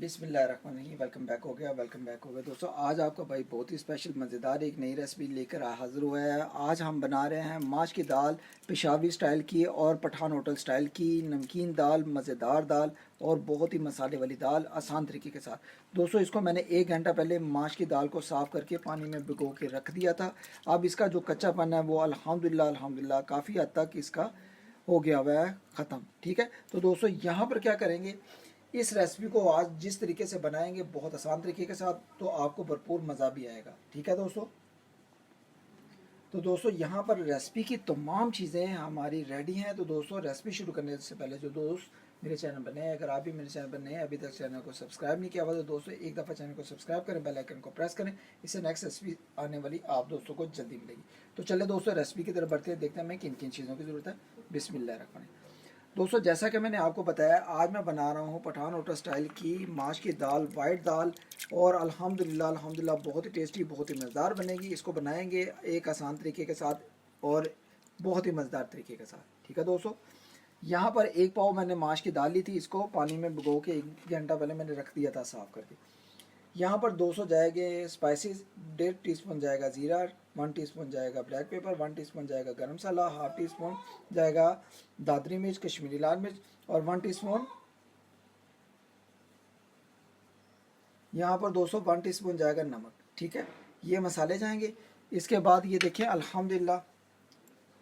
बिस्मिल्लाहिर्रहमानिर्रहीम। Welcome back हो गया दोस्तों। आज आपका भाई बहुत ही स्पेशल मज़ेदार एक नई रेसिपी लेकर हाज़िर हुआ है। आज हम बना रहे हैं माश की दाल पेशावरी स्टाइल की और पठान होटल स्टाइल की नमकीन दाल, मज़ेदार दाल और बहुत ही मसाले वाली दाल आसान तरीके के साथ। दोस्तों इसको मैंने 1 घंटा पहले माश की दाल को साफ़ करके पानी में भिगो के रख दिया था। अब इसका जो कच्चापन है वो अल्हम्दुलिल्लाह काफ़ी हद तक इसका हो गया हुआ है ख़त्म। ठीक है, तो दोस्तों यहाँ पर क्या करेंगे, इस रेसिपी को आज जिस तरीके से बनाएंगे बहुत आसान तरीके के साथ, तो आपको भरपूर मज़ा भी आएगा। ठीक है दोस्तों, तो दोस्तों यहाँ पर रेसिपी की तमाम चीज़ें हमारी रेडी हैं। तो दोस्तों रेसिपी शुरू करने से पहले जो दोस्त मेरे चैनल पर नए हैं, अगर आप भी मेरे चैनल पर नए हैं, अभी तक चैनल को सब्सक्राइब नहीं किया हुआ, तो दोस्तों एक दफ़ा चैनल को सब्सक्राइब करें, बेल आइकन को प्रेस करें, इससे नेक्स्ट रेसिपी आने वाली आप दोस्तों को जल्दी मिलेगी। तो चले दोस्तों रेसिपी की तरफ बढ़ते हैं, देखते हैं हमें किन किन चीज़ों की ज़रूरत है। बिस्मिल्लाहिर्रहमानिर्रहीम। दोस्तों जैसा कि मैंने आपको बताया, आज मैं बना रहा हूँ पठान होटल स्टाइल की माश की दाल, वाइट दाल, और अल्हम्दुलिल्लाह बहुत ही टेस्टी, बहुत ही मज़ेदार बनेगी। इसको बनाएंगे एक आसान तरीके के साथ और बहुत ही मज़ेदार तरीके के साथ। ठीक है दोस्तों, यहाँ पर 1 पाव मैंने माश की दाल ली थी, इसको पानी में भिगो के 1 घंटा पहले मैंने रख दिया था साफ़ करके। यहाँ पर 200 जाएंगे स्पाइसेस, 1.5 टीस्पून जाएगा ज़ीरा, 1 टीस्पून जाएगा ब्लैक पेपर, 1 टीस्पून जाएगा गरम मसाला, हाफ टी स्पून जाएगा दादरी मिर्च कश्मीरी लाल मिर्च, और 1 टीस्पून यहाँ पर 1 टीस्पून जाएगा नमक। ठीक है, ये मसाले जाएंगे। इसके बाद ये देखें अल्हम्दुलिल्लाह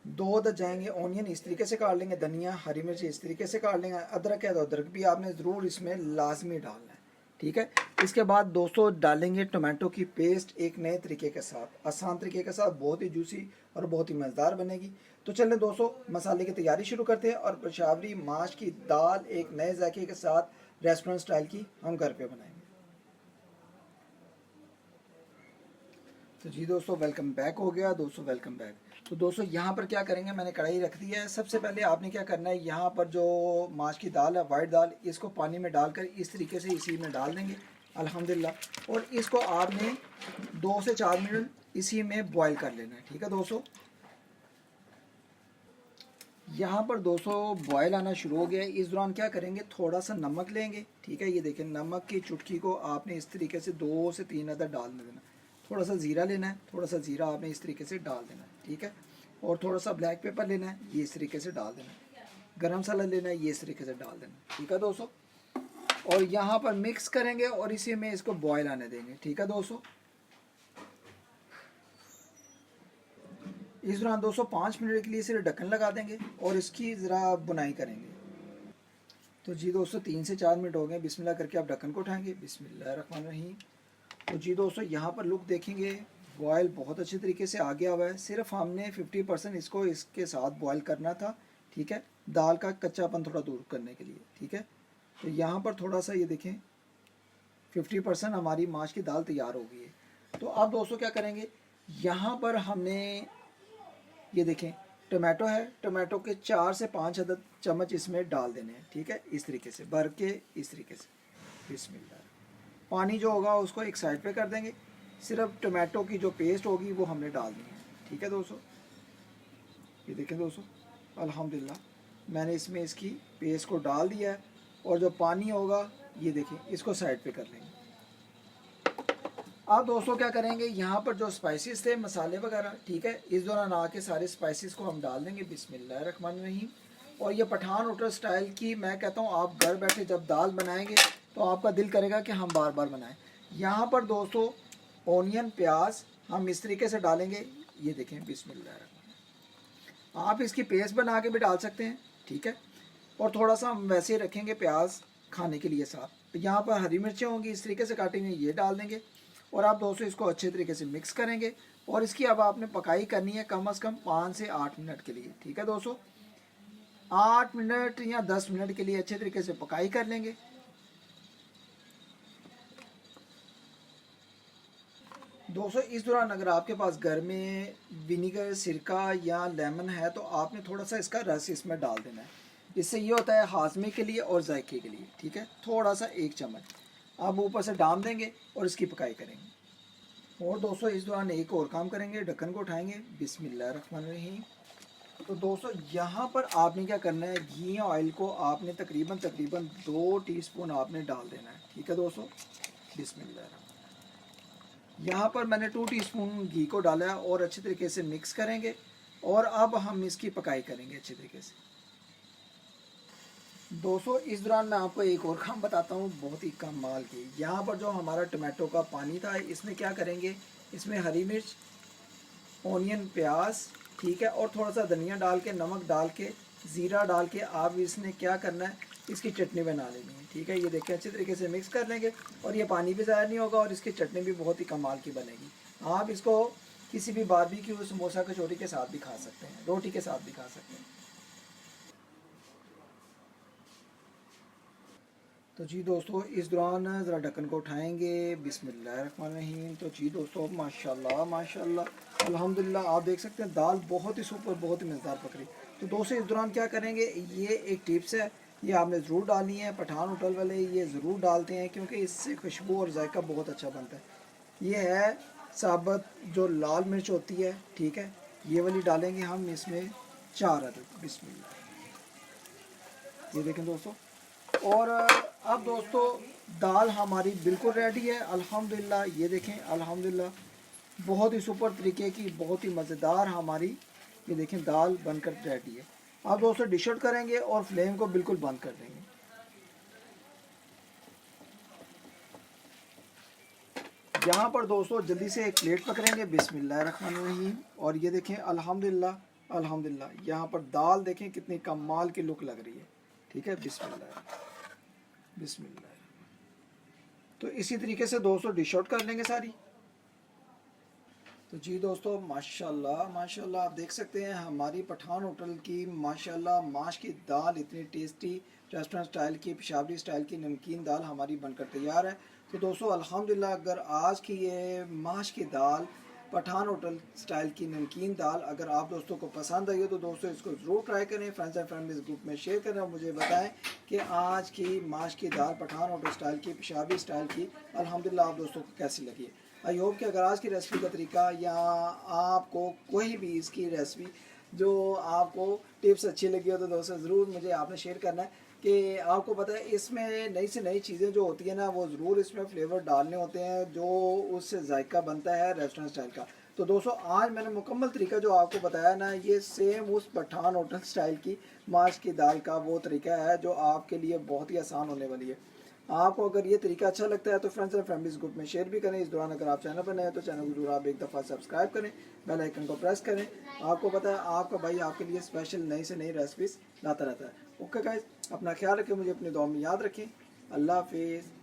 2 अदद जाएंगे ऑनियन, इस तरीके से काट लेंगे। धनिया हरी मिर्च इस तरीके से काट लेंगे। अदरक है तो अदरक भी आपने ज़रूर इसमें लाजमी डालना है। ठीक है, इसके बाद दोस्तों डालेंगे टमाटो की पेस्ट एक नए तरीके के साथ, आसान तरीके के साथ, बहुत ही जूसी और बहुत ही मज़ेदार बनेगी। तो चलें दोस्तों मसाले की तैयारी शुरू करते हैं और पेशावरी माश की दाल एक नए जायके के साथ रेस्टोरेंट स्टाइल की हम घर पे बनाएंगे। तो जी दोस्तों वेलकम बैक हो गया। दोस्तों वेलकम बैक। तो दोस्तों यहाँ पर क्या करेंगे, मैंने कढ़ाई रख दी है। सबसे पहले आपने क्या करना है, यहाँ पर जो माश की दाल है वाइट दाल, इसको पानी में डालकर इस तरीके से इसी में डाल देंगे अल्हम्दुलिल्लाह, और इसको आपने 2 से 4 मिनट इसी में बॉईल कर लेना है। ठीक है दोस्तों, यहाँ पर दोस्तों बॉयल आना शुरू हो गया है। इस दौरान क्या करेंगे, थोड़ा सा नमक लेंगे। ठीक है, ये देखें नमक की चुटकी को आपने इस तरीके से 2 से 3 अदद डाल देना। थोड़ा सा ज़ीरा लेना है, थोड़ा सा ज़ीरा आपने इस तरीके से डाल देना है। ठीक है, और थोड़ा सा ब्लैक पेपर लेना है, ये इस तरीके से डाल देना है। गरम मसाला लेना है, ये इस तरीके से डाल देना। ठीक है दोस्तों, और यहाँ पर मिक्स करेंगे और इसी में इसको बॉयल आने देंगे। ठीक है दोस्तों, इस दौरान दोस्तों 5 मिनट के लिए सिर्फ ढक्कन लगा देंगे और इसकी ज़रा बुनाई करेंगे। तो जी दोस्तों 3 से 4 मिनट हो गए। बिस्मिल्लाह करके आप ढक्कन को उठाएंगे। बिस्मिल्लाहिर्रहमानिर्रहीम। तो जी दोस्तों यहाँ पर लुक देखेंगे, बॉयल बहुत अच्छे तरीके से आ गया हुआ है। सिर्फ हमने 50% इसको इसके साथ बॉयल करना था। ठीक है, दाल का कच्चापन थोड़ा दूर करने के लिए। ठीक है, तो यहाँ पर थोड़ा सा ये देखें 50% हमारी माश की दाल तैयार हो गई है। तो अब दोस्तों क्या करेंगे, यहाँ पर हमने ये देखें टमाटो है, टमाटो के 4 से 5 अदद चम्मच इसमें डाल देने हैं। ठीक है, इस तरीके से भर के इस तरीके से। बिस्मिल्लाह। पानी जो होगा उसको एक साइड पे कर देंगे, सिर्फ टमाटो की जो पेस्ट होगी वो हमने डाल दी है। ठीक है दोस्तों, ये देखें दोस्तों अल्हम्दुलिल्लाह मैंने इसमें इसकी पेस्ट को डाल दिया है, और जो पानी होगा ये देखें इसको साइड पे कर लेंगे। अब दोस्तों क्या करेंगे, यहाँ पर जो स्पाइसेस थे मसाले वगैरह, ठीक है, इस दौरान आके सारे स्पाइसेस को हम डाल देंगे। बिस्मिल्लाहिर्रहमानिर्रहीम। और ये पठान होटल स्टाइल की मैं कहता हूँ, आप घर बैठे जब दाल बनाएंगे तो आपका दिल करेगा कि हम बार बार बनाएं। यहाँ पर दोस्तों ऑनियन प्याज हम इस तरीके से डालेंगे, ये देखें बिस्मिल्लाहिर्रहमानिर्रहीम। आप इसकी पेस्ट बना के भी डाल सकते हैं। ठीक है, और थोड़ा सा हम वैसे रखेंगे प्याज खाने के लिए साथ। तो यहाँ पर हरी मिर्चें होंगी इस तरीके से काटी हुई, ये डाल देंगे। और आप दोस्तों इसको अच्छे तरीके से मिक्स करेंगे, और इसकी अब आपने पकाई करनी है कम से कम 5 से 8 मिनट के लिए। ठीक है दोस्तों, 8 मिनट या 10 मिनट के लिए अच्छे तरीके से पकाई कर लेंगे। दोस्तों इस दौरान अगर आपके पास घर में विनीगर, सिरका या लेमन है तो आपने थोड़ा सा इसका रस इसमें डाल देना है। इससे ये होता है हाजमे के लिए और जायके के लिए। ठीक है, थोड़ा सा 1 चम्मच आप ऊपर से डाल देंगे और इसकी पकाई करेंगे। और दोस्तों इस दौरान एक और काम करेंगे, ढक्कन को उठाएंगे। बिस्मिल्लाहिर्रहमानिर्रहीम। तो दोस्तों यहाँ पर आपने क्या करना है, घी या ऑयल को आपने तकरीबन 2 टीस्पून आपने डाल देना है। ठीक है दोस्तों, बिस्मिल्लाह। यहाँ पर मैंने 2 टीस्पून घी को डाला है और अच्छे तरीके से मिक्स करेंगे और अब हम इसकी पकाई करेंगे अच्छे तरीके से। दोस्तों इस दौरान मैं आपको एक और काम बताता हूँ बहुत ही कमाल की। यहाँ पर जो हमारा टमाटो का पानी था, इसमें क्या करेंगे, इसमें हरी मिर्च, ऑनियन, प्याज, ठीक है, और थोड़ा सा धनिया डाल के, नमक डाल के, ज़ीरा डाल के आप इसने क्या करना है, इसकी चटनी बना लेनी है। ठीक है, ये देखिए अच्छे तरीके से मिक्स कर लेंगे और ये पानी भी ज़ाया नहीं होगा और इसकी चटनी भी बहुत ही कमाल की बनेगी। आप इसको किसी भी बारबेक्यू, समोसा, कचौरी के साथ भी खा सकते हैं, रोटी के साथ भी खा सकते हैं। तो जी दोस्तों इस दौरान ज़रा ढक्कन को उठाएंगे, बिस्मिल्लाहिर्रहमानिर्रहीम। तो जी दोस्तों माशाल्लाह माशाल्लाह अल्हम्दुलिल्लाह, आप देख सकते हैं दाल बहुत ही सुपर, बहुत ही मज़ेदार पक रही। तो दोस्तों इस दौरान क्या करेंगे, ये एक टिप्स है, ये आपने ज़रूर डालनी है। पठान होटल वाले ये ज़रूर डालते हैं क्योंकि इससे खुशबू और जायका बहुत अच्छा बनता है। ये है साबुत जो लाल मिर्च होती है, ठीक है, ये वाली डालेंगे हम इसमें 4 अदद। बिस्मिल्लाह, ये देखें दोस्तों। और अब दोस्तों दाल हमारी बिल्कुल रेडी है अल्हम्दुलिल्लाह। ये देखें अल्हम्दुलिल्लाह बहुत ही सुपर तरीके की, बहुत ही मज़ेदार हमारी, ये देखें दाल बनकर रेडी है। अब दोस्तों डिश आउट करेंगे और फ्लेम को बिल्कुल बंद कर देंगे। यहाँ पर दोस्तों जल्दी से एक प्लेट पकड़ेंगे, बिस्मिल्लाहिर्रहमानिर्रहीम। और ये देखें अल्हम्दुलिल्लाह अल्हम्दुलिल्लाह, यहाँ पर दाल देखें कितनी कमाल की लुक लग रही है। ठीक है, बिस्मिल्लाह बिस्मिल्लाह। तो इसी तरीके से दोस्तों डिश आउट कर लेंगे सारी। तो जी दोस्तों माशाल्लाह माशाल्लाह, आप देख सकते हैं हमारी पठान होटल की माशाल्लाह माश की दाल इतनी टेस्टी, रेस्टोरेंट स्टाइल की, पेशावरी स्टाइल की नमकीन दाल हमारी बनकर तैयार है। तो दोस्तों अल्हम्दुलिल्लाह, अगर आज की ये माश की दाल, पठान होटल स्टाइल की नमकीन दाल अगर आप दोस्तों को पसंद आई हो तो दोस्तों इसको ज़रूर ट्राई करें, फ्रेंड्स एंड फैमिलीज ग्रुप में शेयर करें और मुझे बताएं कि आज की माश की दाल पठान होटल स्टाइल की, पेशावरी स्टाइल की अल्हम्दुलिल्लाह आप दोस्तों को कैसी लगी है। आई होप कि अगर आज की रेसिपी का तरीका या आपको कोई भी इसकी रेसिपी जो आपको टिप्स अच्छी लगी हो तो दोस्तों ज़रूर मुझे आपने शेयर करना है कि आपको पता है इसमें नई से नई चीज़ें जो होती है ना, वो ज़रूर इसमें फ्लेवर डालने होते हैं जो उससे जायका बनता है रेस्टोरेंट स्टाइल का। तो दोस्तों आज मैंने मुकम्मल तरीका जो आपको बताया ना, ये सेम उस पठान होटल स्टाइल की माश की दाल का वो तरीका है जो आपके लिए बहुत ही आसान होने वाली है। आपको अगर ये तरीका अच्छा लगता है तो फ्रेंड्स एंड फैमिलीज ग्रुप में शेयर भी करें। इस दौरान अगर आप चैनल पर नए हैं तो चैनल को जरूर आप एक दफ़ा सब्सक्राइब करें, बेल आइकन को प्रेस करें। आपको पता है आपका भाई आपके लिए स्पेशल नई से नई रेसिपीज लाता रहता है। ओके गाइस, अपना ख्याल रखें, मुझे अपनी दुआ में याद रखें। अल्लाह हाफिज़।